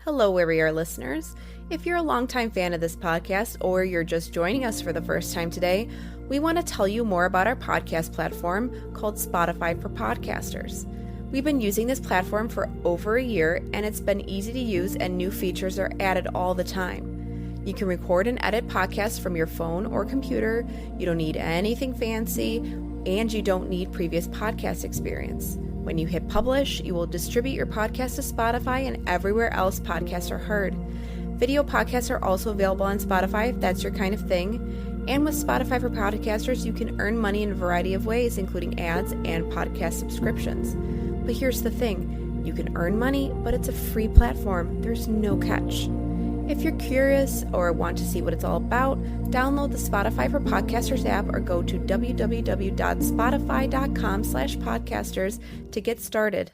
Hello, Where We Are listeners. If you're a longtime fan of this podcast or you're just joining us for the first time today, we want to tell you more about our podcast platform called Spotify for Podcasters. We've been using this platform for over a year, and it's been easy to use, and new features are added all the time. You can record and edit podcasts from your phone or computer. You don't need anything fancy, and you don't need previous podcast experience. When you hit publish, you will distribute your podcast to Spotify and everywhere else podcasts are heard. Video podcasts are also available on Spotify if that's your kind of thing. And with Spotify for Podcasters, you can earn money in a variety of ways, including ads and podcast subscriptions. But here's the thing, you can earn money, but it's a free platform. There's no catch. If you're curious or want to see what it's all about, download the Spotify for Podcasters app or go to www.spotify.com/podcasters to get started.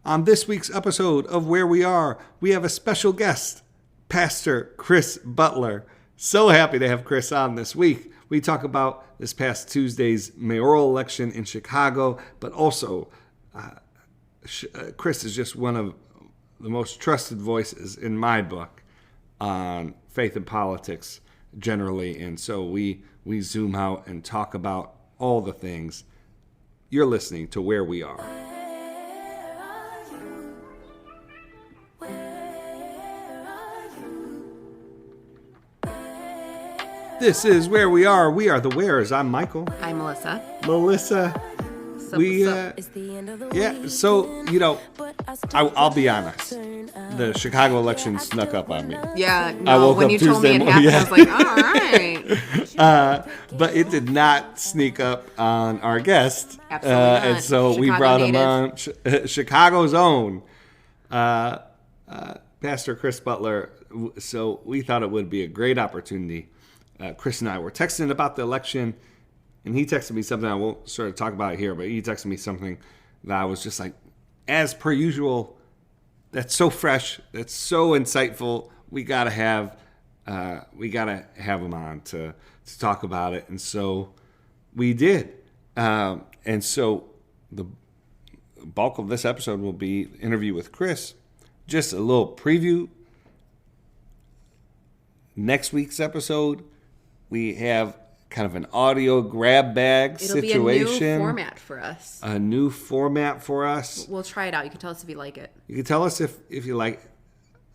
On this week's episode of Where We Are, we have a special guest, Pastor Chris Butler. So happy to have Chris on this week. We talk about this past Tuesday's mayoral election in Chicago, but also Chris is just one of the most trusted voices in my book on faith and politics generally. And so we zoom out and talk about all the things. You're listening to Where We Are. This is Where We Are. We are the Wheres. I'm Michael. I'm Melissa. Melissa. I'll be honest. The Chicago election snuck up on me. Yeah, no, when you told me it happened, I was like, all right. But it did not sneak up on our guest. Absolutely not. And so Chicago we brought native. him on. Chicago's own Pastor Chris Butler. So we thought it would be a great opportunity. Chris and I were texting about the election, and he texted me something I won't sort of talk about here, but he texted me something that I was just like, as per usual, that's so fresh, that's so insightful. We gotta have him on to talk about it, and so we did. And so the bulk of this episode will be the interview with Chris. Just a little preview. Next week's episode, we have kind of an audio grab bag situation. It'll be a new format for us. A new format for us. We'll try it out. You can tell us if you like it. You can tell us if you like.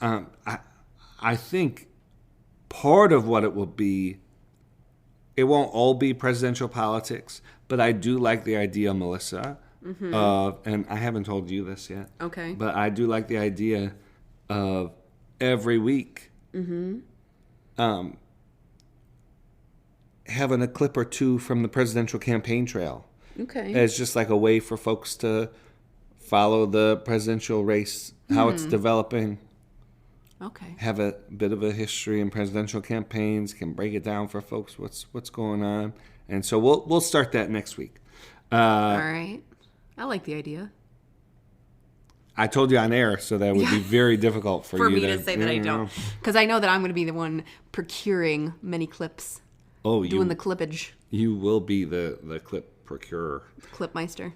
I think part of what it will be, it won't all be presidential politics, but I do like the idea, Melissa, of, and I haven't told you this yet. Okay. But I do like the idea of every week having a clip or two from the presidential campaign trail. Okay. As just like a way for folks to follow the presidential race, how it's developing. Okay. Have a bit of a history in presidential campaigns, can break it down for folks what's going on. And so we'll start that next week. All right. I like the idea. I told you on air, so that would be very difficult for you me to say that I don't. Because I know that I'm going to be the one procuring many clips. Doing the clippage. You will be the clip procurer. Clipmeister.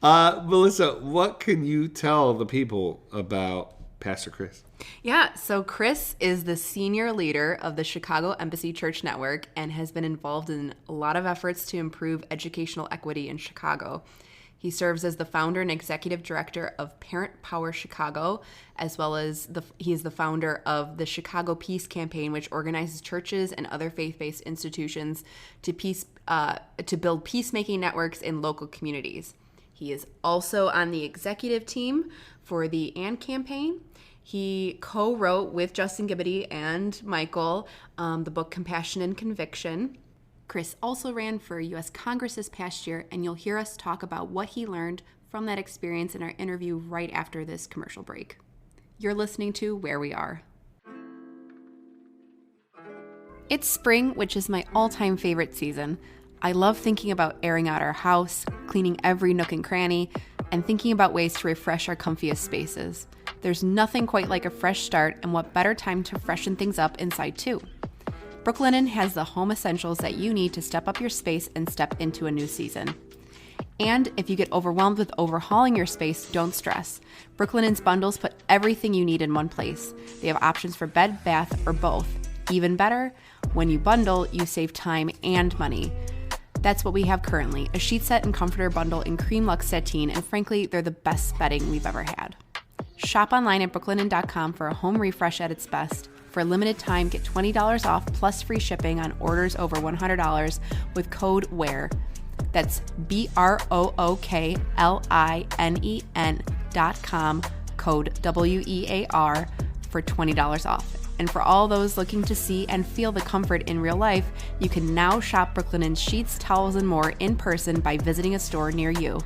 Melissa, what can you tell the people about Pastor Chris? Yeah, so Chris is the senior leader of the Chicago Embassy Church Network and has been involved in a lot of efforts to improve educational equity in Chicago. He serves as the founder and executive director of Parent Power Chicago, as well as he is the founder of the Chicago Peace Campaign, which organizes churches and other faith-based institutions to build peacemaking networks in local communities. He is also on the executive team for the AND campaign. He co-wrote with Justin Gibbity and Michael the book Compassion and Conviction. Chris also ran for U.S. Congress this past year, and you'll hear us talk about what he learned from that experience in our interview right after this commercial break. You're listening to Where We Are. It's spring, which is my all-time favorite season. I love thinking about airing out our house, cleaning every nook and cranny, and thinking about ways to refresh our comfiest spaces. There's nothing quite like a fresh start, and what better time to freshen things up inside too. Brooklinen has the home essentials that you need to step up your space and step into a new season. And if you get overwhelmed with overhauling your space, don't stress. Brooklinen's bundles put everything you need in one place. They have options for bed, bath, or both. Even better, when you bundle, you save time and money. That's what we have currently, a sheet set and comforter bundle in cream luxe sateen, and frankly, they're the best bedding we've ever had. Shop online at brooklinen.com for a home refresh at its best. For a limited time, get $20 off plus free shipping on orders over $100 with code WEAR. That's BROOKLINEN.com, code WEAR for $20 off. And for all those looking to see and feel the comfort in real life, you can now shop Brooklinen's sheets, towels, and more in person by visiting a store near you.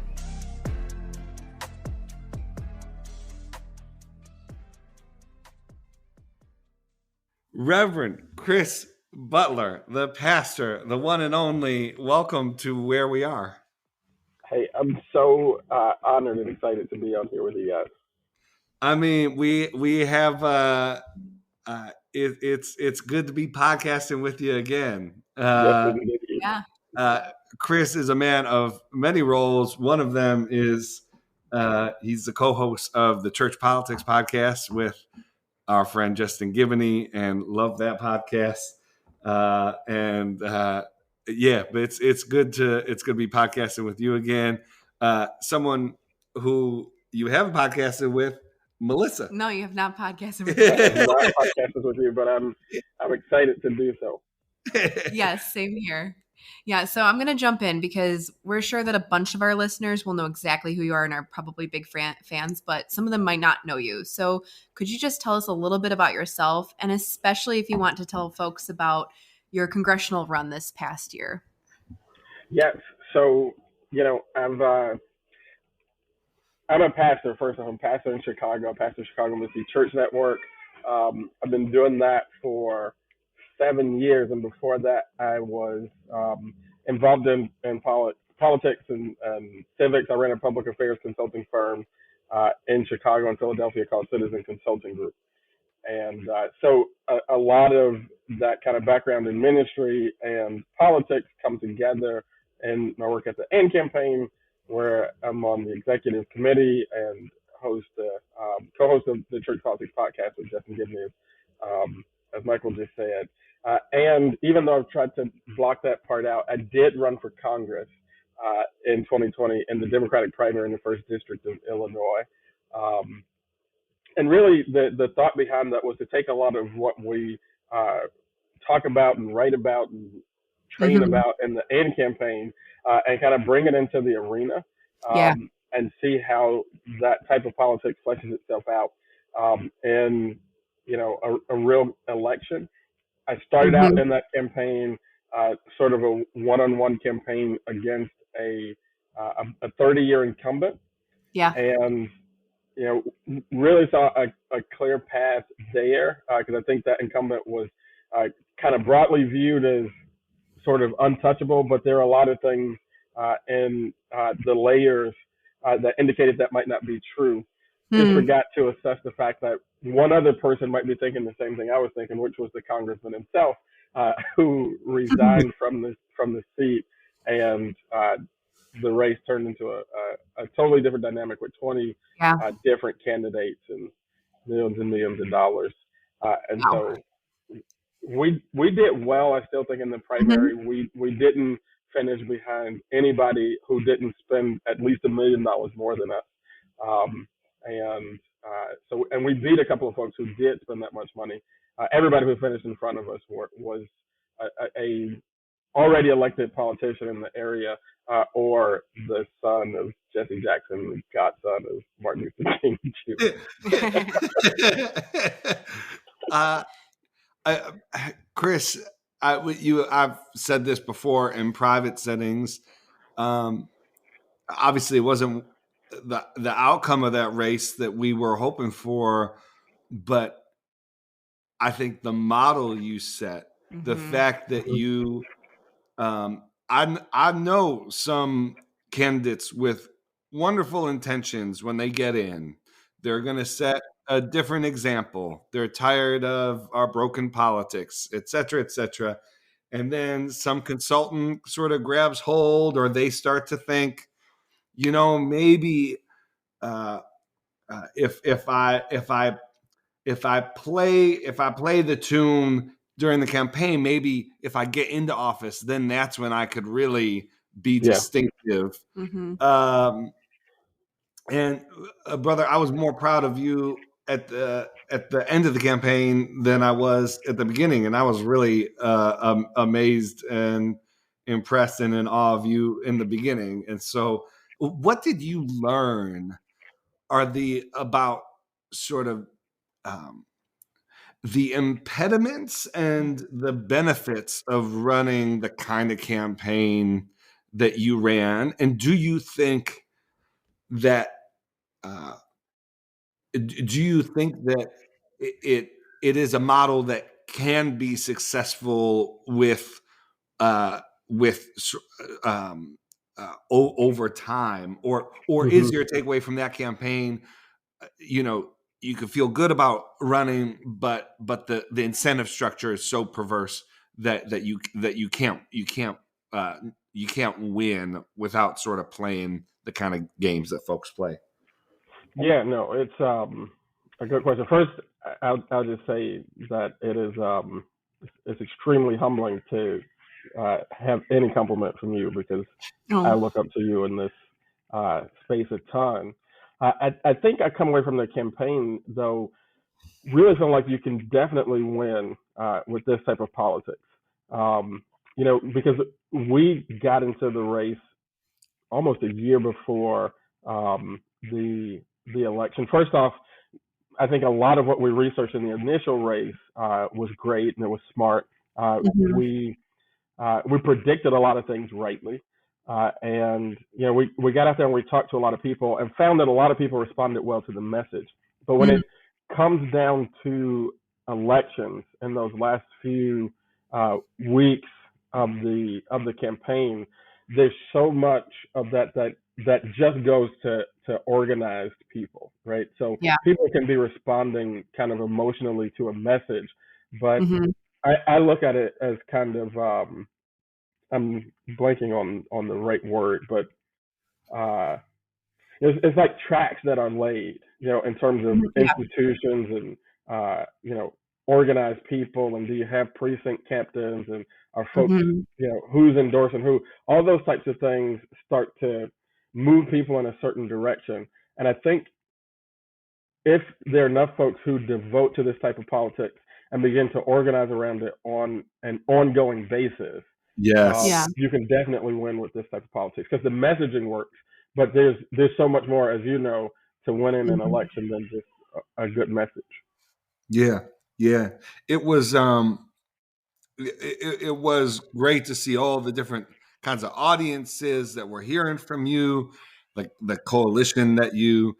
Reverend Chris Butler, the pastor, the one and only, welcome to Where We Are. Hey, I'm so honored and excited to be on here with you guys. I mean, we have it's good to be podcasting with you again. Yes, indeed. Yeah. Chris is a man of many roles. One of them is he's the co-host of the Church Politics podcast with our friend Justin Giboney, and love that podcast. But it's good to be podcasting with you again. Someone who you haven't podcasted with, Melissa. No, you have not podcasted with I have not podcasted with you, but I'm excited to do so. Yes, same here. Yeah, so I'm going to jump in because we're sure that a bunch of our listeners will know exactly who you are and are probably big fans, but some of them might not know you. So could you just tell us a little bit about yourself, and especially if you want to tell folks about your congressional run this past year? Yes. So, I'm a pastor. First off, I'm a pastor in Chicago. I pastor Chicago Mississippi Church Network. I've been doing that for 7 years, and before that, I was involved in politics and civics. I ran a public affairs consulting firm in Chicago and Philadelphia called Citizen Consulting Group. And so a lot of that kind of background in ministry and politics come together in my work at the AND campaign, where I'm on the executive committee and co-host of the Church Politics podcast with Justin Giboney, as Michael just said. And even though I've tried to block that part out, I did run for Congress in 2020 in the Democratic primary in the 1st District of Illinois. And really, the thought behind that was to take a lot of what we talk about and write about and train about in the AND campaign and kind of bring it into the arena and see how that type of politics fleshes itself out in, a real election. I started out in that campaign, sort of a one-on-one campaign against a 30-year incumbent. Yeah. And, really saw a clear path there because I think that incumbent was kind of broadly viewed as sort of untouchable, but there are a lot of things in the layers that indicated that might not be true. Just forgot to assess the fact that one other person might be thinking the same thing I was thinking, which was the congressman himself, who resigned from the seat, and the race turned into a totally different dynamic with 20 different candidates and millions of dollars. And so we did well. I still think in the primary, we didn't finish behind anybody who didn't spend at least $1 million more than us. And we beat a couple of folks who did spend that much money. Everybody who finished in front of us was a already elected politician in the area, or the son of Jesse Jackson, the godson of Martin Luther King Jr. Chris, I've said this before in private settings. Obviously, it wasn't the outcome of that race that we were hoping for, but I think the model you set, the fact that you, I know some candidates with wonderful intentions when they get in, they're going to set a different example. They're tired of our broken politics, et cetera, et cetera. And then some consultant sort of grabs hold, or they start to think, maybe if I play the tune during the campaign, maybe if I get into office, then that's when I could really be distinctive. And brother, I was more proud of you at the end of the campaign than I was at the beginning, and I was really amazed and impressed and in awe of you in the beginning. And so, what did you learn? About sort of the impediments and the benefits of running the kind of campaign that you ran, and do you think that it is a model that can be successful with uh, with over time, or is your takeaway from that campaign, you could feel good about running, but the incentive structure is so perverse that you can't win without sort of playing the kind of games that folks play? Yeah, no, it's a good question. First, I'll just say that it's extremely humbling to have any compliment from you, because I look up to you in this space a ton. I think I come away from the campaign, though, really feeling like you can definitely win with this type of politics. Because we got into the race almost a year before the election. First off, I think a lot of what we researched in the initial race was great and it was smart. We predicted a lot of things rightly, and we got out there and we talked to a lot of people and found that a lot of people responded well to the message. But when it comes down to elections in those last few weeks of the campaign, there's so much of that just goes to organized people, right? So people can be responding kind of emotionally to a message, but I look at it as kind of I'm blanking on the right word, but it's like tracks that are laid, in terms of institutions and organized people, and do you have precinct captains, and are folks, who's endorsing who? All those types of things start to move people in a certain direction. And I think if there are enough folks who devote to this type of politics and begin to organize around it on an ongoing basis, you can definitely win with this type of politics, because the messaging works. But there's so much more, as you know, to winning an election than just a good message. Yeah. It was it was great to see all the different kinds of audiences that were hearing from you, like the coalition that you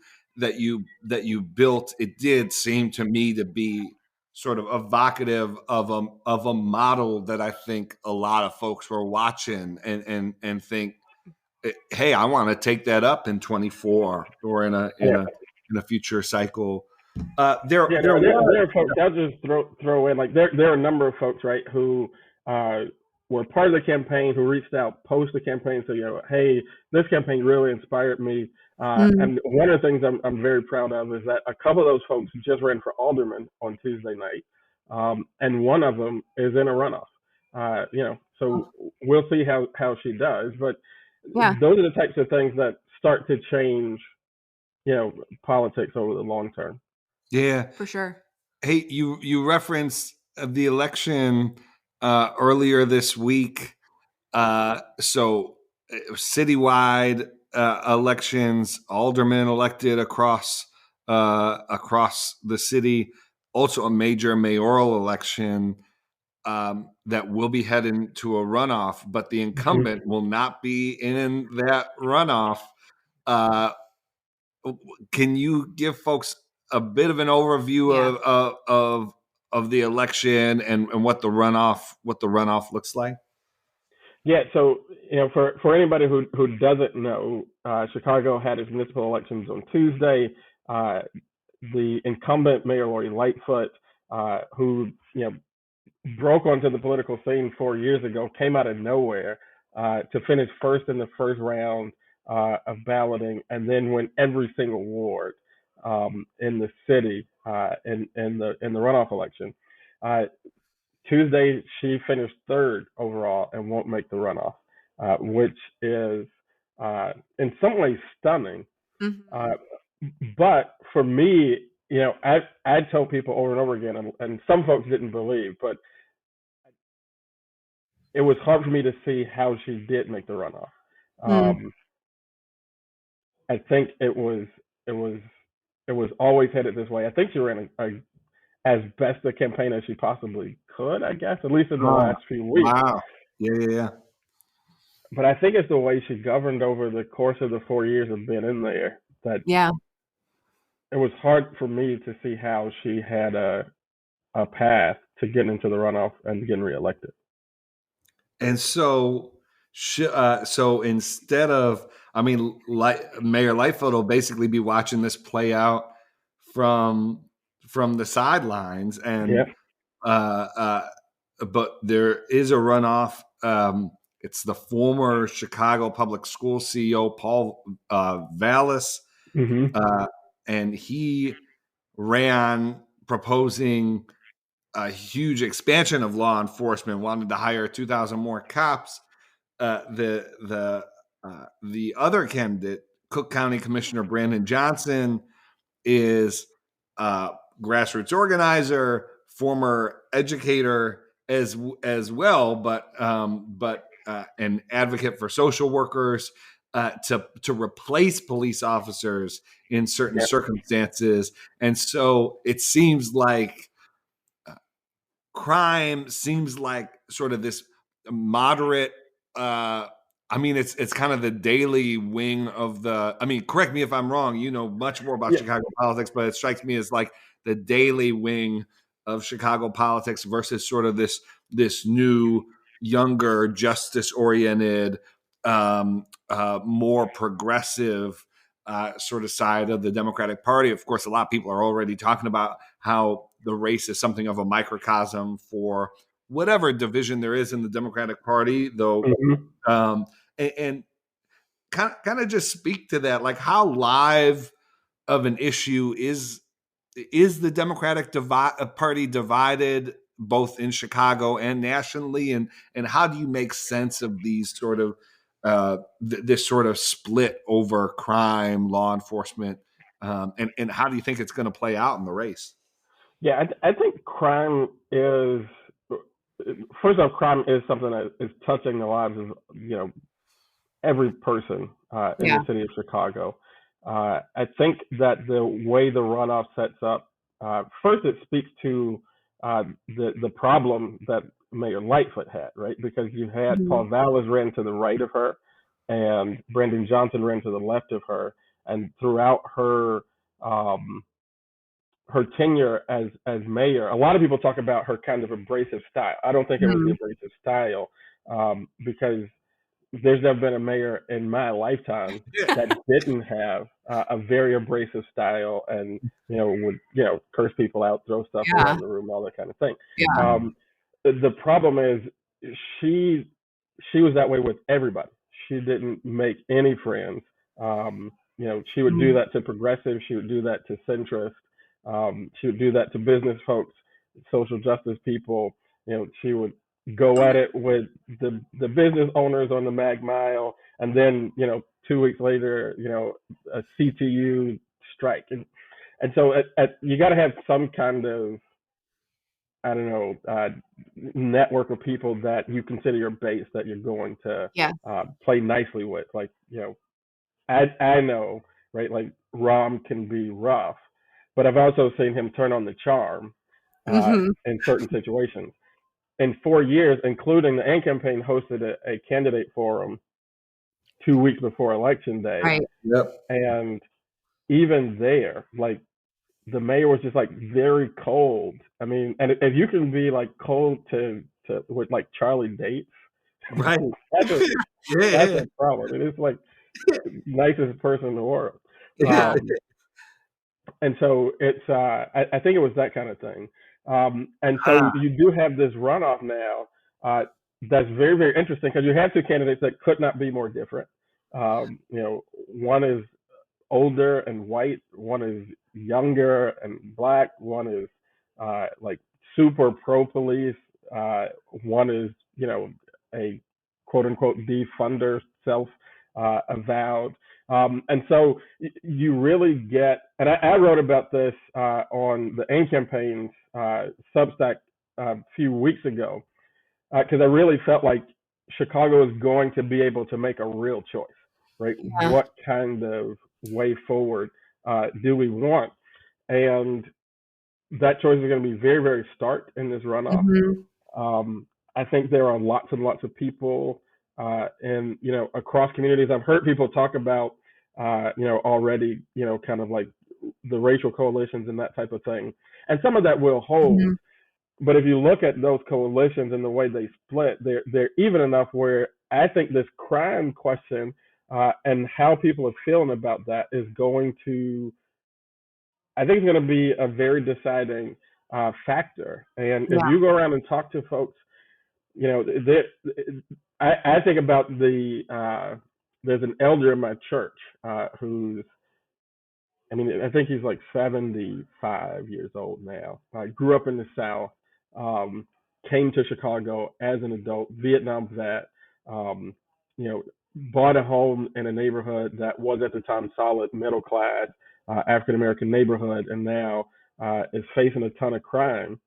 built. It did seem to me to be sort of evocative of a model that I think a lot of folks were watching and think, hey, I want to take that up in 24 or in a future cycle. There are folks. I'll just throw in, like, there are a number of folks, right, who were part of the campaign, who reached out post the campaign, so hey, this campaign really inspired me. And one of the things I'm very proud of is that a couple of those folks just ran for alderman on Tuesday night, and one of them is in a runoff. So we'll see how she does, but those are the types of things that start to change, politics over the long term. Yeah, for sure. Hey, you referenced the election earlier this week. So citywide elections, aldermen elected across the city. Also, a major mayoral election that will be heading to a runoff, but the incumbent will not be in that runoff. Can you give folks a bit of an overview of the election and what the runoff looks like? Yeah, so for anybody who doesn't know, Chicago had its municipal elections on Tuesday. The incumbent Mayor Lori Lightfoot, who broke onto the political scene 4 years ago, came out of nowhere to finish first in the first round of balloting, and then win every single ward in the city in the runoff election. Uh, Tuesday, she finished third overall and won't make the runoff, which is in some ways stunning. Uh, but for me, I told people over and over again, and some folks didn't believe, but it was hard for me to see how she did make the runoff. I think it was always headed this way. I think she ran as best a campaign as she possibly could, I guess, at least in the last few weeks. Wow. Yeah. But I think it's the way she governed over the course of the 4 years of being in there that it was hard for me to see how she had a path to getting into the runoff and getting reelected. And so, so instead of, Mayor Lightfoot will basically be watching this play out from the sidelines, and but there is a runoff. It's the former Chicago Public School CEO Paul Vallis, and he ran proposing a huge expansion of law enforcement, wanted to hire 2,000 more cops. The other candidate, Cook County Commissioner Brandon Johnson, is a grassroots organizer, former educator as well, but an advocate for social workers to replace police officers in certain circumstances. And so it seems like crime seems like sort of this moderate. It's kind of the daily wing of the. Correct me if I'm wrong. You know much more about Chicago politics, but it strikes me as like the daily wing of Chicago politics versus sort of this new, younger, justice-oriented, more progressive sort of side of the Democratic Party. Of course, a lot of people are already talking about how the race is something of a microcosm for whatever division there is in the Democratic Party, though. And kind of just speak to that, like how live of an issue is the Democratic Party divided both in Chicago and nationally, and how do you make sense of these sort of this sort of split over crime, law enforcement, and how do you think it's going to play out in the race? Yeah, I think crime is, first off, crime is something that is touching the lives of every person in the city of Chicago. I think that the way the runoff sets up, first it speaks to the problem that Mayor Lightfoot had, right? Because you had Paul Vallis ran to the right of her, and Brandon Johnson ran to the left of her, and throughout her tenure as mayor, a lot of people talk about her kind of abrasive style. I don't think it was the abrasive style, because there's never been a mayor in my lifetime that didn't have a very abrasive style and would curse people out, throw stuff around the room, all that kind of thing. The problem is she was that way with everybody. She didn't make any friends. She would do that to progressives. She would do that to centrists. She would do that to business folks, social justice people. She would go at it with the business owners on the Mag Mile, and then 2 weeks later, a CTU strike, and so you got to have some kind of network of people that you consider your base that you're going to play nicely with. Like I know, right? Like Rahm can be rough, but I've also seen him turn on the charm in certain situations. In 4 years, including the AND campaign hosted a candidate forum 2 weeks before election day. Right. And even there, like the mayor was just like very cold. I mean, and if you can be like cold to with like Charlie Dates, right? that's a problem. It is like nicest person in the world. And so it's I think it was that kind of thing. And so you do have this runoff now that's very, very interesting because you have two candidates that could not be more different. One is older and white, one is younger and black, one is like super pro police, one is a quote unquote defunder, self avowed. And so you really get, and I wrote about this on the AIM campaign's Substack a few weeks ago, because I really felt like Chicago is going to be able to make a real choice, right? Yeah. What kind of way forward do we want? And that choice is going to be very, very stark in this runoff. I think there are lots and lots of people, and across communities. I've heard people talk about, already, kind of like the racial coalitions and that type of thing, and some of that will hold. But if you look at those coalitions and the way they split, they're even enough where I think this crime question and how people are feeling about that is going to, I think, it's going to be a very deciding factor. And if you go around and talk to folks, I think about there's an elder in my church who's, I think he's like 75 years old now. Grew up in the South, came to Chicago as an adult, Vietnam vet, um, you know, bought a home in a neighborhood that was at the time solid middle class, African American neighborhood, and now is facing a ton of crime.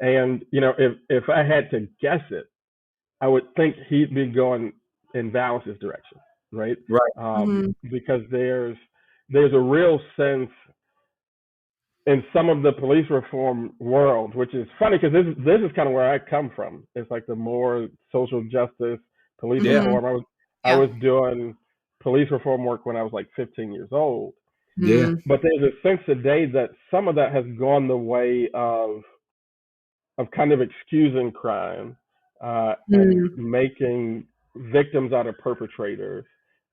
And if I had to guess it, I would think he'd be going in Dallas's direction, right? Right. Because there's a real sense in some of the police reform world, which is funny because this is kind of where I come from. It's like the more social justice police Yeah. reform. I was doing police reform work when I was like 15 years old. Yeah. But there's a sense today that some of that has gone the way of kind of excusing crime and making victims out of perpetrators,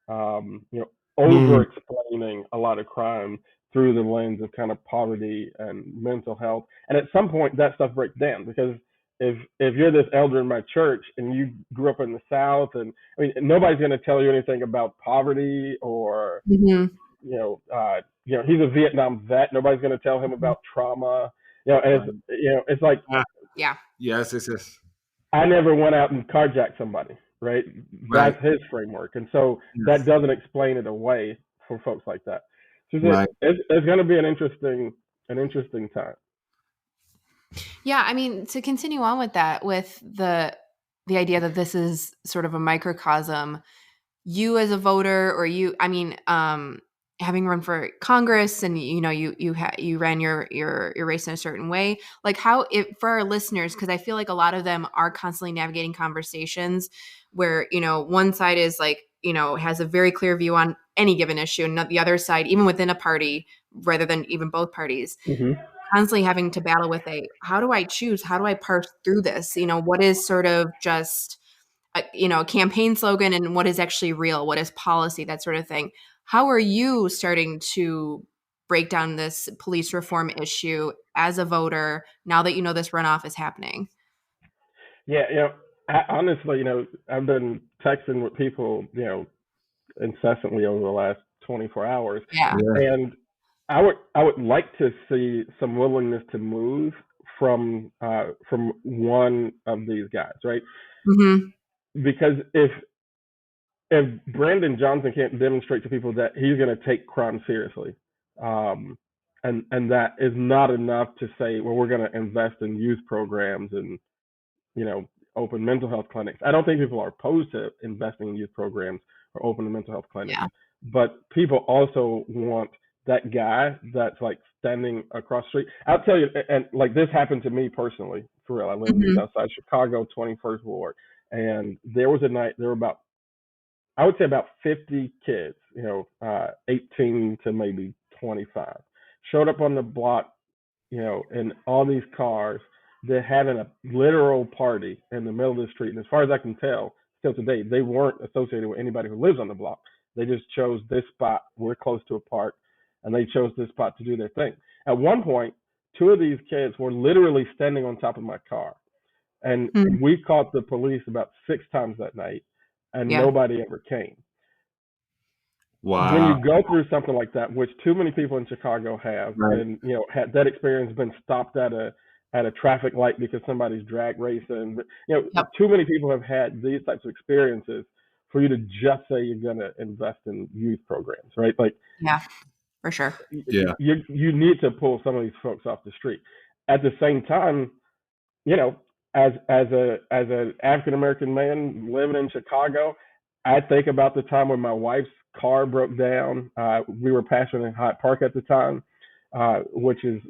over explaining a lot of crime through the lens of kind of poverty and mental health. And at some point, that stuff breaks down because if you're this elder in my church and you grew up in the South, and nobody's going to tell you anything about poverty or he's a Vietnam vet. Nobody's going to tell him about trauma. And it's like Yeah. Yes, yes, yes. I never went out and carjacked somebody, right? That's his framework, and so that doesn't explain it away for folks like that. So it's going to be an interesting time. Yeah, to continue on with that, with the idea that this is sort of a microcosm, you as a voter, or having run for Congress, and you ran your race in a certain way, like how for our listeners, because I feel like a lot of them are constantly navigating conversations where one side is like has a very clear view on any given issue, and the other side, even within a party, rather than even both parties, constantly having to battle with how do I choose? How do I parse through this? What is sort of just a campaign slogan and what is actually real? What is policy? That sort of thing. How are you starting to break down this police reform issue as a voter now that this runoff is happening? Yeah, honestly, I've been texting with people, incessantly over the last 24 hours. Yeah. And I would like to see some willingness to move from one of these guys, right? Because if Brandon Johnson can't demonstrate to people that he's going to take crime seriously, and that is not enough to say, well, we're going to invest in youth programs and open mental health clinics. I don't think people are opposed to investing in youth programs or open mental health clinics, but people also want that guy that's like standing across the street. I'll tell you, and like this happened to me personally, for real. I lived just outside Chicago, 21st Ward, and there was a night, there were I would say about 50 kids, 18 to maybe 25, showed up on the block, in all these cars. They're having a literal party in the middle of the street. And as far as I can tell, still today, they weren't associated with anybody who lives on the block. They just chose this spot. We're close to a park, and they chose this spot to do their thing. At one point, two of these kids were literally standing on top of my car. And we called the police about 6 times that night, and nobody ever came. when you Wow. go through something like that, which too many people in Chicago have, Right. and had that experience, been stopped at a traffic light because somebody's drag racing. Yep. Too many people have had these types of experiences for you to just say you're going to invest in youth programs, right? Like, Yeah, for sure. Yeah. you need to pull some of these folks off the street. At the same time, you know, as an African American man living in Chicago, I think about the time when my wife's car broke down. We were pastoring in Hyde Park at the time, which is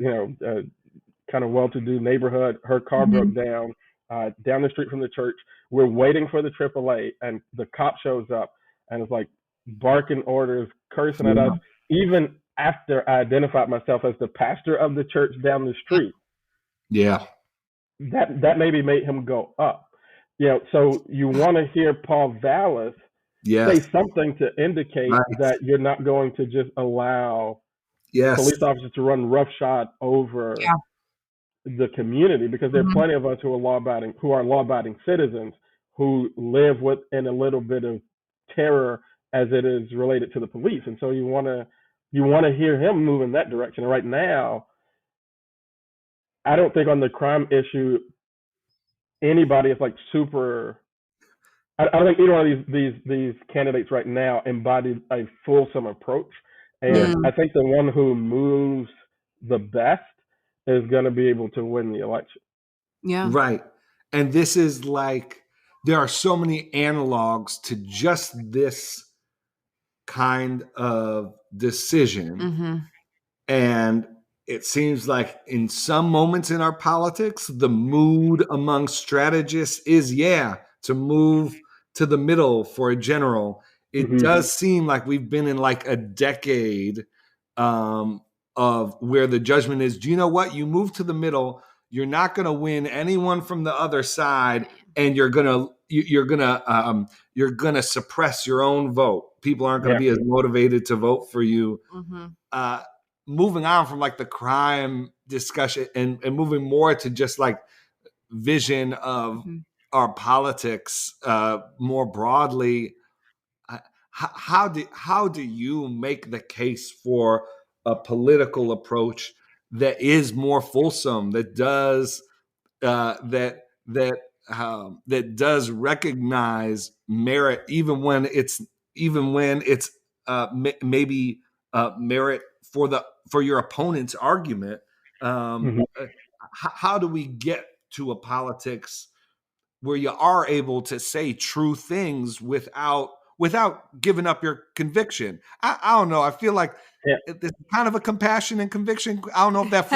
kind of well-to-do neighborhood. Her car Hmm. broke down the street from the church. We're waiting for the AAA, and the cop shows up and is like barking orders, cursing at us, Yeah. even after I identified myself as the pastor of the church down the street. Yeah. That maybe made him go up. So you want to hear Paul Vallis say Yes. something to indicate Right. that you're not going to just allow Yes. police officers to run roughshod over Yeah. the community, because there are Hmm. plenty of us who are law-abiding citizens who live within a little bit of terror as it is related to the police, and so you want to hear him move in that direction. And right now, I don't think on the crime issue anybody is like super. I don't think either one of these candidates right now embody a fulsome approach, Yeah. and I think the one who moves the best is going to be able to win the election. Yeah. Right. And this is like, there are so many analogs to just this kind of decision. Hmm. And it seems like in some moments in our politics, the mood among strategists is, to move to the middle for a general. It Mm-hmm. does seem like we've been in like a decade of where the judgment is, do you know what? You move to the middle, you're not going to win anyone from the other side, and you're going to suppress your own vote. People aren't going to Yeah. be as motivated to vote for you. Hmm. Moving on from like the crime discussion and moving more to just like vision of Hmm. our politics more broadly. How do you make the case for a political approach that is more fulsome, that does that does recognize merit, even when it's maybe merit for your opponent's argument? Mm-hmm. How do we get to a politics where you are able to say true things without giving up your conviction? I don't know. I feel like Yeah. it's kind of a compassion and conviction. I don't know if that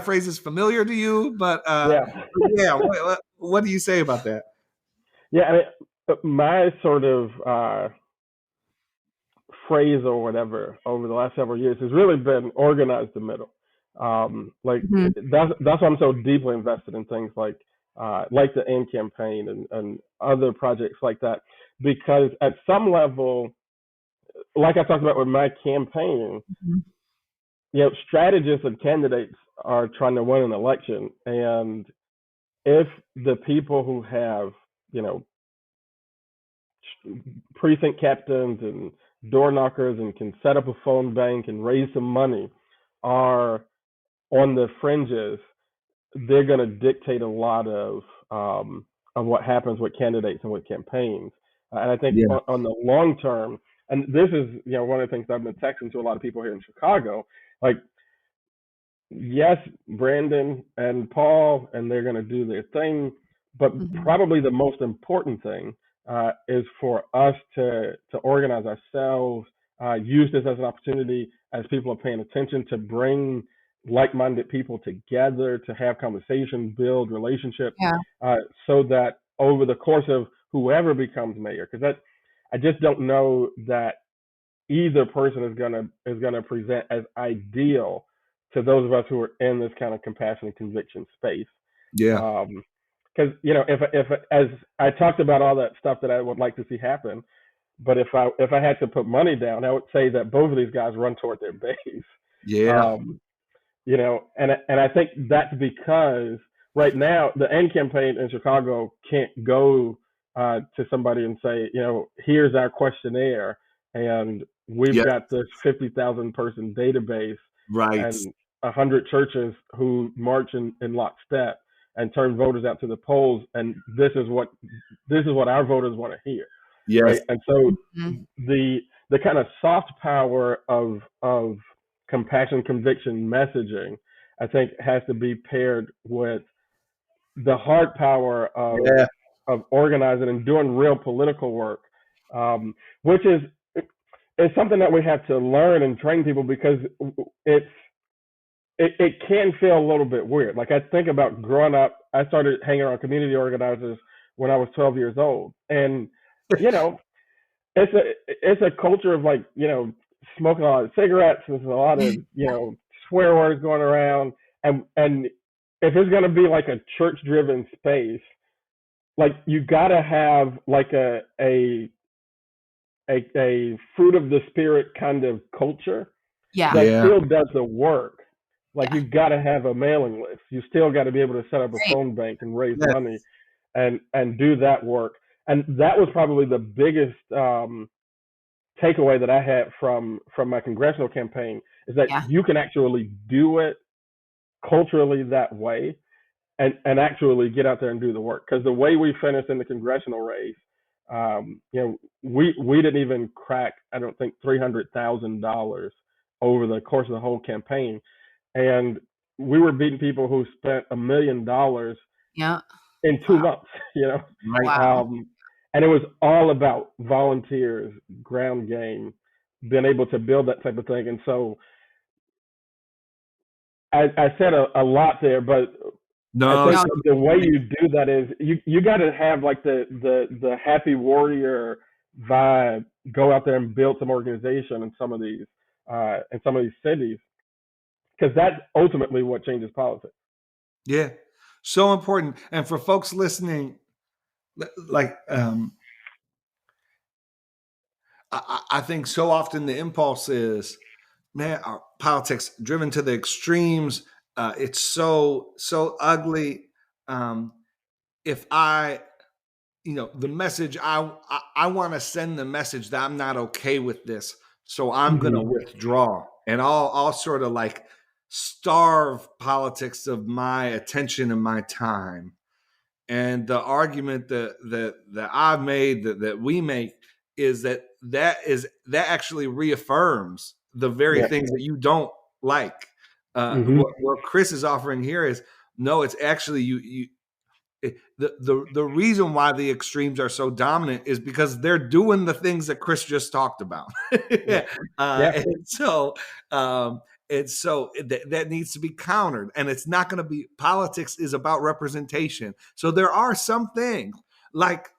phrase is familiar to you, but Yeah. yeah. What do you say about that? Yeah. My sort of phrase or whatever over the last several years has really been organize the middle. Like Hmm. that's why I'm so deeply invested in things like the AIM campaign and other projects like that, because at some level, like I talked about with my campaign, strategists and candidates are trying to win an election, and if the people who have you know precinct captains and door knockers and can set up a phone bank and raise some money are on the fringes, they're going to dictate a lot of what happens with candidates and with campaigns. And I think Yeah. on the long term, and this is one of the things I've been texting to a lot of people here in Chicago, like, yes, Brandon and Paul, and they're going to do their thing, but Hmm. probably the most important thing is for us to organize ourselves, use this as an opportunity as people are paying attention to bring like-minded people together to have conversations, build relationships, Yeah. so that over the course of whoever becomes mayor, because I just don't know that either person is gonna present as ideal to those of us who are in this kind of compassion and conviction space. Yeah. Because if as I talked about all that stuff that I would like to see happen, but if I had to put money down, I would say that both of these guys run toward their base. Yeah. And I think that's because right now the end campaign in Chicago can't go to somebody and say, here's our questionnaire, and we've Yeah. got this 50,000 person database Right. and 100 churches who march in lockstep and turn voters out to the polls, and this is what our voters want to hear, Yes. right? And so Mhm. the kind of soft power of compassion, conviction messaging, I think, has to be paired with the hard power Yeah. of organizing and doing real political work, which is something that we have to learn and train people, because it's it can feel a little bit weird. Like, I think about growing up, I started hanging around community organizers when I was 12 years old, and you know, it's a culture of, like, smoking a lot of cigarettes. There's a lot of swear words going around, and if it's gonna be like a church driven space, like, you gotta have like a fruit of the spirit kind of culture Yeah. that Yeah. still does the work. Like, Yeah. you've got to have a mailing list. You still got to be able to set up a Right. phone bank and raise Yes. money and do that work. And that was probably the biggest takeaway that I had from my congressional campaign, is that Yeah. you can actually do it culturally that way, and actually get out there and do the work. Because the way we finished in the congressional race, we didn't even crack, I don't think, $300,000 over the course of the whole campaign, and we were beating people who spent $1 million Yeah. in 2 months. Right. Wow. And it was all about volunteers, ground game, being able to build that type of thing. And so I said a lot there, but I No. think No. the way you do that is you got to have, like, the happy warrior vibe. Go out there and build some organization in some of these cities, because that's ultimately what changes politics. Yeah. So important. And for folks listening, like, I think so often the impulse is, man, our politics driven to the extremes. It's so ugly. Um, if the message, I want to send the message that I'm not okay with this, so I'm going to Mm-hmm. withdraw, and I'll sort of like starve politics of my attention and my time. And the argument that I've made, that we make, is that actually reaffirms the very Yeah. things that you don't like. Mm-hmm. What Chris is offering here is, no, it's actually the reason why the extremes are so dominant is because they're doing the things that Chris just talked about. Yeah. Yeah. And so that needs to be countered, and it's not going to be. Politics is about representation. So there are some things, like,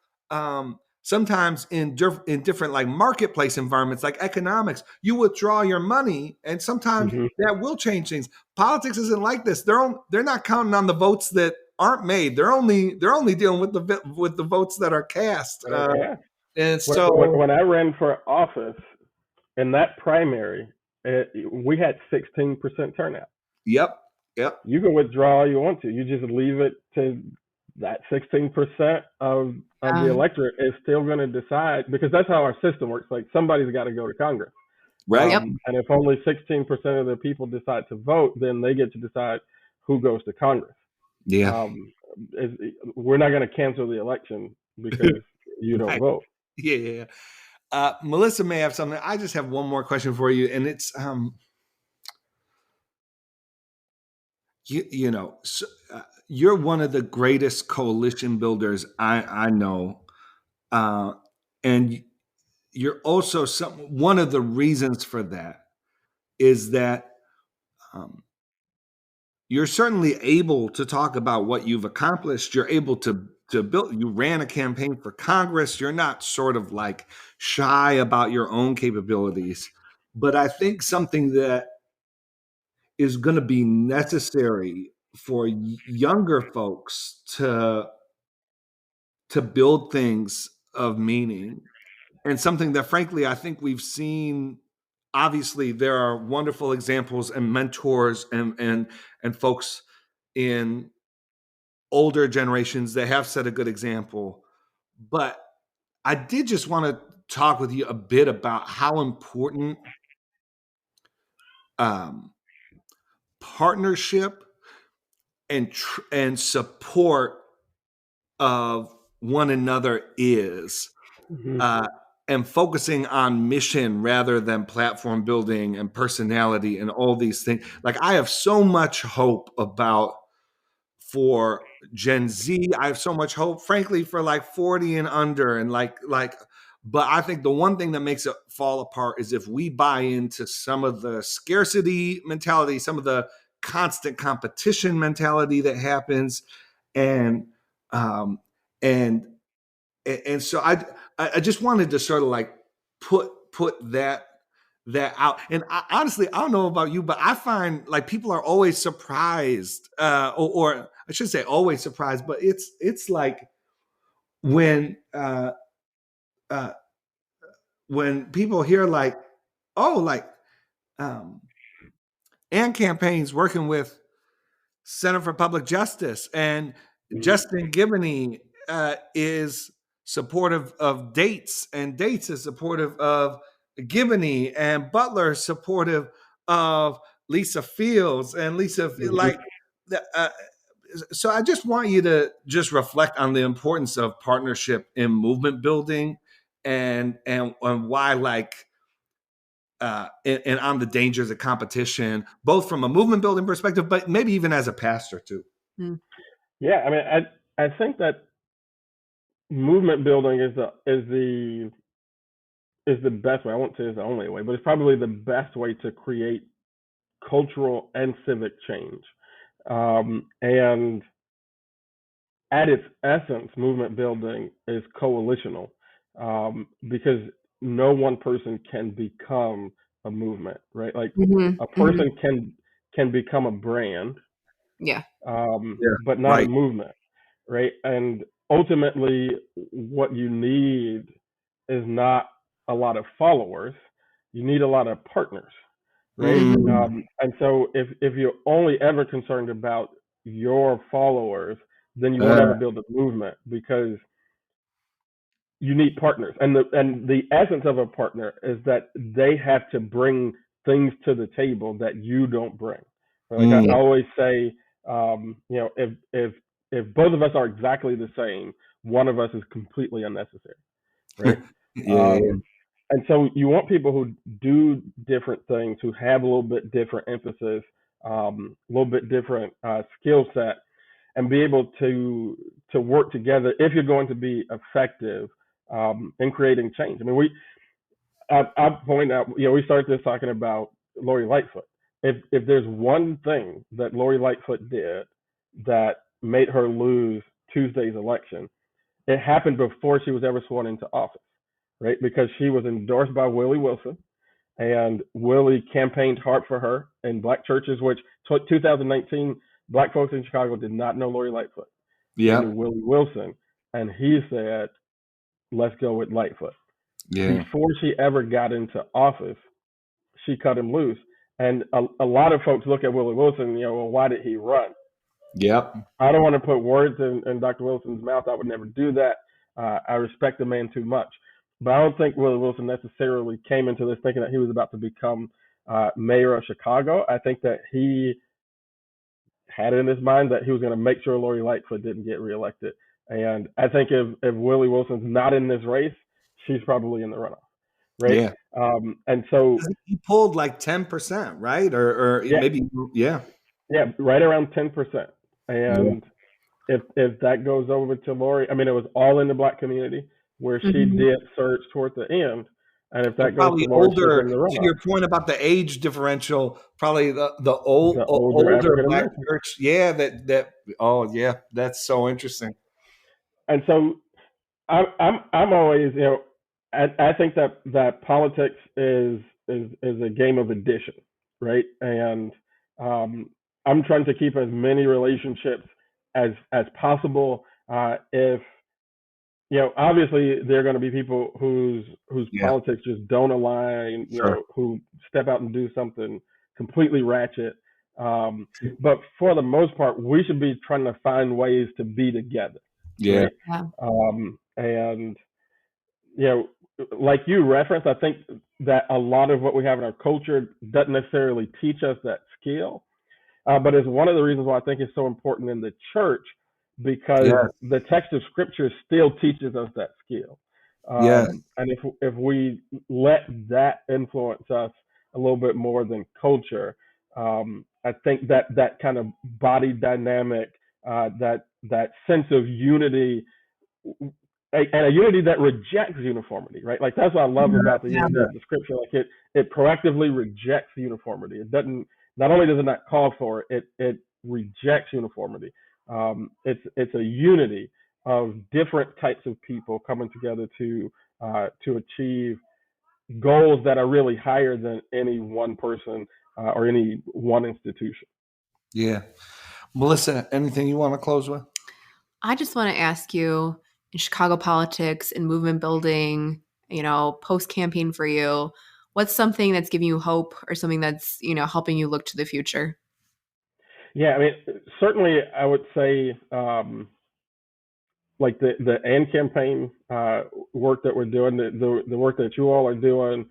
sometimes in different, like, marketplace environments, like economics, you withdraw your money, and sometimes Mm-hmm. that will change things. Politics isn't like this. They're not counting on the votes that aren't made. They're only dealing with the votes that are cast. Yeah. And When, so, when I ran for office in that primary, we had 16% turnout. yep, yep, You can withdraw all you want to. You just leave it to that 16% of the electorate is still going to decide, because that's how our system works. Like, somebody's got to go to Congress. right, Yep. And if only 16% of the people decide to vote, then they get to decide who goes to Congress. yeah, We're not going to cancel the election because you don't right. vote. Yeah. Melissa may have something. I just have one more question for you, and it's so, you're one of the greatest coalition builders I know, and you're also one of the reasons for that is that you're certainly able to talk about what you've accomplished. You're able to build. You ran a campaign for Congress. You're not sort of like shy about your own capabilities. But I think something that is going to be necessary for younger folks to build things of meaning, and something that, frankly, I think we've seen. Obviously, there are wonderful examples and mentors and folks in older generations that have set a good example. But I did just want to talk with you a bit about how important partnership and support of one another is, Mm-hmm. and focusing on mission rather than platform building and personality and all these things. Like, I have so much hope for Gen Z. I have so much hope, frankly, for like 40 and under, and but I think the one thing that makes it fall apart is if we buy into some of the scarcity mentality, some of the constant competition mentality that happens, and um, and and so I just wanted to sort of like put that out. And honestly, I don't know about you, but I find like people are always surprised, or I should say always surprised, but it's like when uh, when people hear like, oh, like um, and campaigns working with Center for Public Justice, and Mm-hmm. Justin Giboney is supportive of Dates, and Dates is supportive of Giboney, and Butler is supportive of Lisa Fields, and Mm-hmm. uh, so I just want you to just reflect on the importance of partnership in movement building, and why, like, and on the dangers of competition, both from a movement building perspective, but maybe even as a pastor too. Yeah, I mean, I think that movement building is the best way. I won't say it's the only way, but it's probably the best way to create cultural and civic change. And at its essence, movement building is coalitional, because no one person can become a movement, right? Like a Mm-hmm. Mm-hmm. person can become a brand, Yeah. Yeah, but not a right. movement, right? And ultimately, what you need is not a lot of followers. You need a lot of partners, right? Mm, And so if you're only ever concerned about your followers, then you won't uh, ever build a movement, because you need partners. And the essence of a partner is that they have to bring things to the table that you don't bring. Like I Yeah. mm, always say, if both of us are exactly the same, one of us is completely unnecessary, right? yeah, Um, and so you want people who do different things, who have a little bit different emphasis, a little bit different skill set, and be able to work together if you're going to be effective in creating change. I mean, I point out, we started this talking about Lori Lightfoot. If there's one thing that Lori Lightfoot did that made her lose Tuesday's election, it happened before she was ever sworn into office, right? Because she was endorsed by Willie Wilson, and Willie campaigned hard for her in black churches, which 2019, black folks in Chicago did not know Lori Lightfoot. They knew yep, Willie Wilson, and he said, let's go with Lightfoot. yeah, Before she ever got into office, she cut him loose. And a lot of folks look at Willie Wilson, well, why did he run? yep, I don't want to put words in Dr. Wilson's mouth. I would never do that. I respect the man too much. But I don't think Willie Wilson necessarily came into this thinking that he was about to become mayor of Chicago. I think that he had it in his mind that he was going to make sure Lori Lightfoot didn't get reelected. And I think if Willie Wilson's not in this race, she's probably in the runoff, right? yeah. And so, He pulled like 10%, right? Or yeah, maybe, yeah, yeah, right around 10%. yeah. And if that goes over to Lori, I mean, it was all in the black community where she Mm-hmm. did surge toward the end. And if And that goes to probably Lori, she's older. in the To runoff, your point about the age differential, probably the the older older African black American. church. Yeah, that. Oh, yeah, that's so interesting. And so I'm always, I think that politics is a game of addition, right? And um, I'm trying to keep as many relationships as possible. If obviously there are going to be people whose Yeah, politics just don't align, sure. who step out and do something completely ratchet. But for the most part, we should be trying to find ways to be together, Yeah, right? And you know, like you referenced, I think that a lot of what we have in our culture doesn't necessarily teach us that skill. But it's one of the reasons why I think it's so important in the church, because Yeah. the text of Scripture still teaches us that skill. Yeah. And if we let that influence us a little bit more than culture, I think that kind of body dynamic, that sense of unity, and a unity that rejects uniformity, right? Like that's what I love about the unity of the Scripture. Like it proactively rejects uniformity. It doesn't. Not only does it not call for it, it rejects uniformity. It's a unity of different types of people coming together to achieve goals that are really higher than any one person or any one institution. Yeah. Melissa, anything you want to close with? I just want to ask you, in Chicago politics and movement building, post campaign for you, what's something that's giving you hope or something that's, helping you look to the future? Yeah, I mean, certainly I would say like the AND campaign work that we're doing, the work that you all are doing.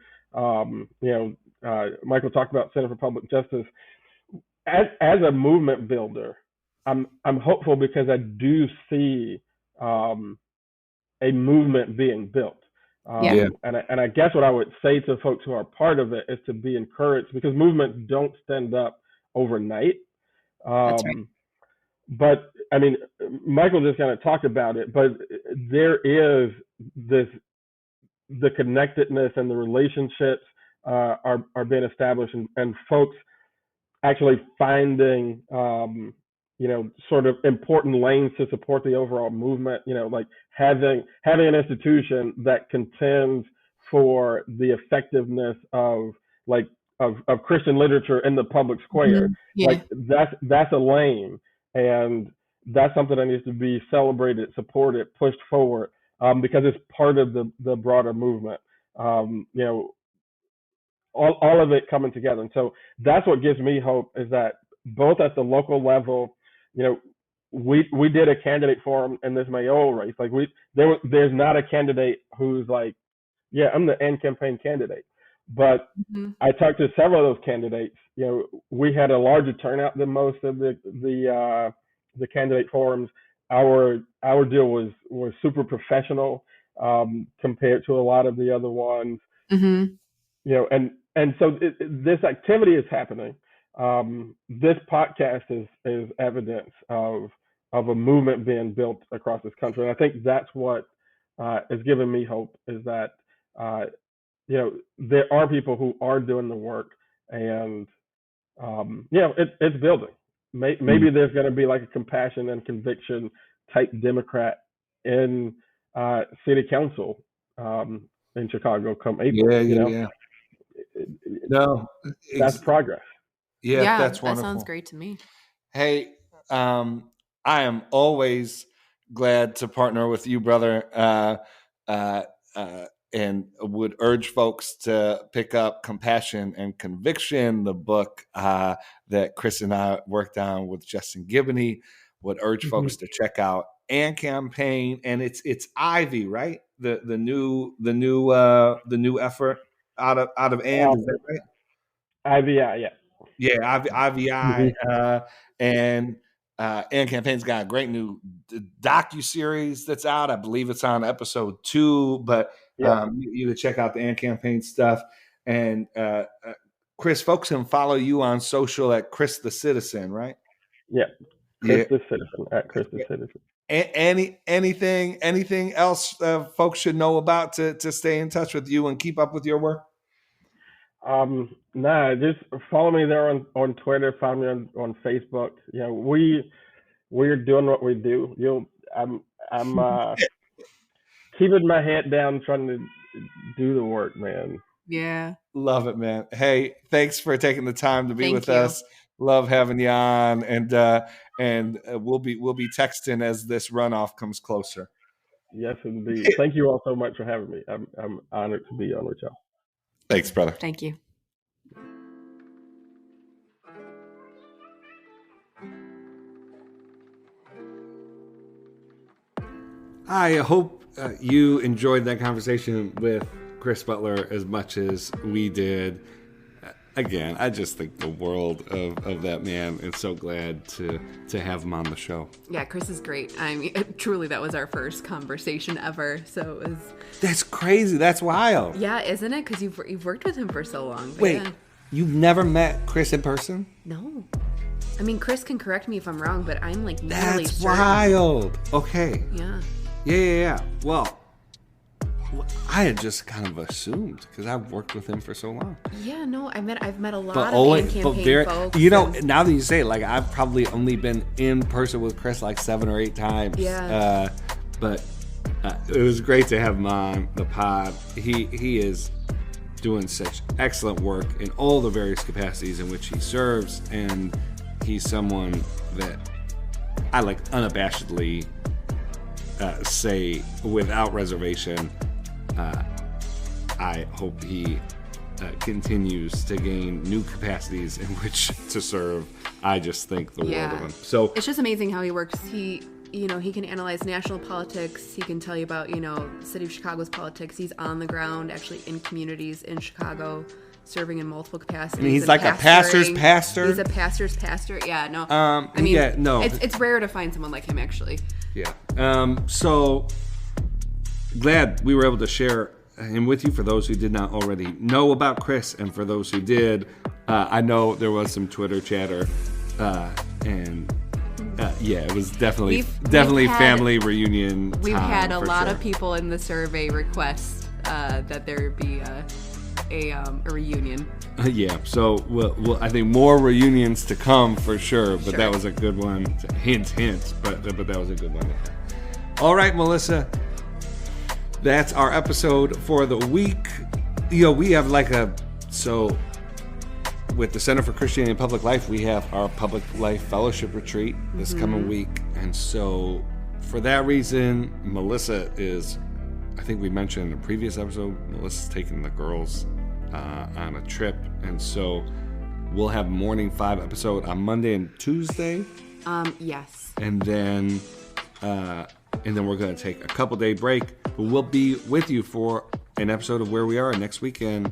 Michael talked about Center for Public Justice. As a movement builder, I'm hopeful because I do see a movement being built. Yeah. And I guess what I would say to folks who are part of it is to be encouraged, because movements don't stand up overnight. That's right. But I mean, Michael just kind of talked about it, but there is the connectedness and the relationships are being established, and folks actually finding sort of important lanes to support the overall movement. Like having an institution that contends for the effectiveness of like of Christian literature in the public square. Mhm. Yeah. Like that's a lane, and that's something that needs to be celebrated, supported, pushed forward, because it's part of the broader movement. Um, you know, all of it coming together. And so that's what gives me hope, is that both at the local level, we did a candidate forum in this mayoral race. Like there's not a candidate who's like, yeah, I'm the end campaign candidate. But Mhm. I talked to several of those candidates. We had a larger turnout than most of the candidate forums. Our deal was super professional, compared to a lot of the other ones. Mhm. And so this activity is happening. This podcast is evidence of a movement being built across this country, and I think that's what is giving me hope, is that uh, there are people who are doing the work, and it's building. Maybe there's going to be like a compassion and conviction type Democrat in city council in Chicago come April. Yeah, yeah. No, That's progress. yeah, Yeah, that's that sounds wonderful. great to me. Hey, I am always glad to partner with you, brother, uh, and would urge folks to pick up Compassion and Conviction, the book that Chris and I worked on with Justin Gibney. Would urge folks to check out and campaign, and it's Ivy, right? The new effort out of and, is that right? IVI, yeah. Yeah, IVI and campaign's got a great new docu series that's out. I believe it's on episode 2, but Yeah, you can check out the and campaign stuff. And Chris, folks can follow you on social at Chris the Citizen, right? yeah. Chris Yeah. the Citizen, at Chris the Citizen. Anything else folks should know about to stay in touch with you and keep up with your work? Nah, just follow me there on Twitter. Find me on Facebook. We're doing what we do. I'm keeping my head down, trying to do the work, man. Yeah. Love it, man. Hey, thanks for taking the time to be Thank with you. us. Love having you on, and we'll be texting as this runoff comes closer. Yes, indeed. Thank you all so much for having me. I'm honored to be on with y'all. Thanks, brother. Thank you. I hope you enjoyed that conversation with Chris Butler as much as we did. Again, I just think the world of that man, and so glad to have him on the show. Yeah, Chris is great. I mean, truly, that was our first conversation ever. So it was. That's crazy. That's wild. Yeah, isn't it? Because you've worked with him for so long. Wait, yeah. You've never met Chris in person? No. I mean, Chris can correct me if I'm wrong, but I'm like nearly That's certain. wild. Okay. Yeah. Yeah. Well, I had just kind of assumed because I've worked with him for so long. Yeah, no, I've met a lot of in-campaign folks. You know, now that you say it, like I've probably only been in person with Chris like 7 or 8 times. Yeah. But it was great to have him on the pod. He is doing such excellent work in all the various capacities in which he serves, and he's someone that I like unabashedly say without reservation. I hope he continues to gain new capacities in which to serve. I just think the world of him. So it's just amazing how he works. He can analyze national politics. He can tell you about, the city of Chicago's politics. He's on the ground, actually in communities in Chicago, serving in multiple capacities. I mean, he's like a pastor's pastor. He's a pastor's pastor. Yeah, no. It's rare to find someone like him, actually. Yeah. So glad we were able to share him with you. For those who did not already know about Chris, and for those who did, I know there was some Twitter chatter, it was definitely family reunion. We've had a lot of people in the survey request that there be a reunion. So we'll I think more reunions to come for sure. But that was a good one. Hint. But that was a good one. All right, Melissa. That's our episode for the week. We have with the Center for Christianity and Public Life, we have our Public Life Fellowship Retreat this coming week. And so for that reason, Melissa is, I think we mentioned in a previous episode, Melissa's taking the girls on a trip. And so we'll have Morning 5 episode on Monday and Tuesday. Yes. And then we're going to take a couple day break. But we'll be with you for an episode of Where We Are next weekend.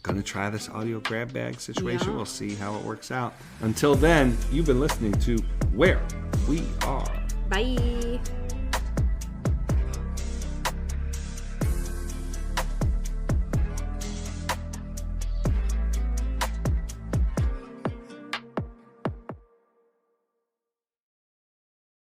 Gonna try this audio grab bag situation. Yeah. We'll see how it works out. Until then, you've been listening to Where We Are. Bye.